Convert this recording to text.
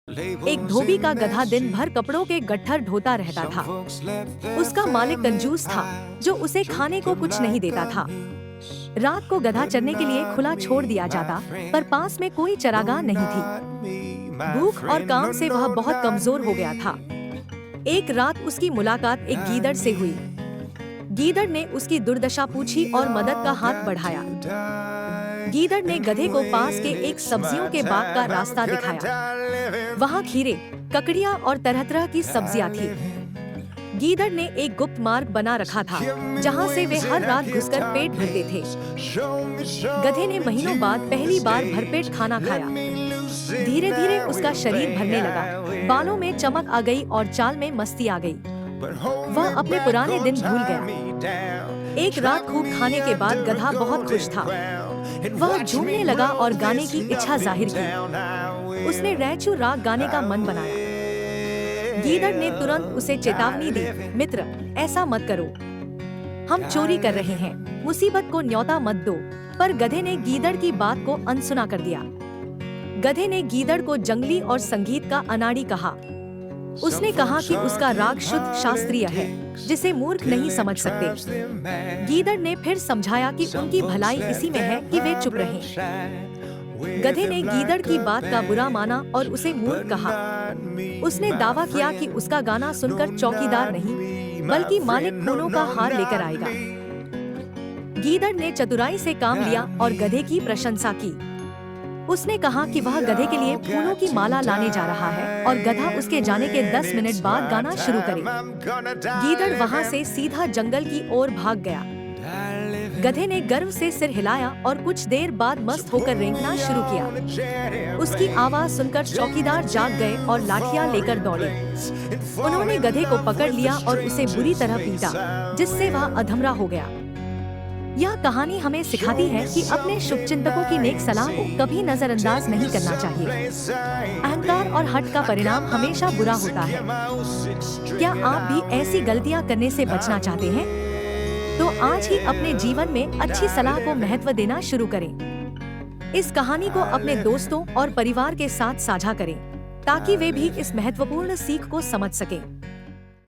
एक धोबी का गधा दिन भर कपड़ों के गट्ठर ढोता रहता था। उसका मालिक कंजूस था, जो उसे खाने को कुछ नहीं देता था। रात को गधा चरने के लिए खुला छोड़ दिया जाता, पर पास में कोई चरागाह नहीं थी। भूख और काम से वह बहुत कमजोर हो गया था। एक रात उसकी मुलाकात एक गीदड़ से हुई। गीदड़ ने उसकी दुर्दशा पूछी और मदद का हाथ बढ़ाया। गीदड़ ने गधे को पास के एक सब्जियों के बाग का रास्ता दिखाया। वहाँ खीरे, ककड़ियाँ और तरह तरह की सब्जियाँ थी। गीदड़ ने एक गुप्त मार्ग बना रखा था, जहाँ से वे हर रात घुसकर पेट भरते थे। गधे ने महीनों बाद पहली बार भरपेट खाना खाया। धीरे धीरे उसका शरीर भरने लगा, बालों में चमक आ गई और चाल में मस्ती आ गई। वह अपने पुराने दिन भूल गया। एक रात खूब खाने के बाद गधा बहुत खुश था। वह झूमने लगा और गाने की इच्छा जाहिर की। उसने रैचू राग गाने का मन बनाया। गीदड़ ने तुरंत उसे चेतावनी दी, मित्र, ऐसा मत करो, हम चोरी कर रहे हैं, मुसीबत को न्योता मत दो। पर गधे ने गीदड़ की बात को अनसुना कर दिया। गधे ने गीदड़ को जंगली और संगीत का अनाड़ी कहा। उसने कहा कि उसका राग शुद्ध शास्त्रीय है, जिसे मूर्ख नहीं समझ सकते। गीदड़ ने फिर समझाया कि उनकी भलाई इसी में है कि वे चुप रहें। गधे ने गीदड़ की बात का बुरा माना और उसे मूर्ख कहा। उसने दावा किया कि उसका गाना सुनकर चौकीदार नहीं, बल्कि मालिक फूलों का हार लेकर आएगा। गीदड़ ने चतुराई से काम लिया और गधे की प्रशंसा की। उसने कहा कि वह गधे के लिए फूलों की माला लाने जा रहा है और गधा उसके जाने के 10 मिनट बाद गाना शुरू करे। गीदड़ वहाँ से सीधा जंगल की ओर भाग गया। गधे ने गर्व से सिर हिलाया और कुछ देर बाद मस्त होकर रेंगना शुरू किया। उसकी आवाज सुनकर चौकीदार जाग गए और लाठियां लेकर दौड़े। उन्होंने गधे को पकड़ लिया और उसे बुरी तरह पीटा, जिससे वह अधमरा हो गया। यह कहानी हमें सिखाती है कि अपने शुभचिंतकों की नेक सलाह को कभी नजरअंदाज नहीं करना चाहिए। अहंकार और हठ का परिणाम हमेशा बुरा होता है। क्या आप भी ऐसी गलतियां करने से बचना चाहते हैं? तो आज ही अपने जीवन में अच्छी सलाह को महत्व देना शुरू करें। इस कहानी को अपने दोस्तों और परिवार के साथ साझा करें, ताकि वे भी इस महत्वपूर्ण सीख को समझ सकें।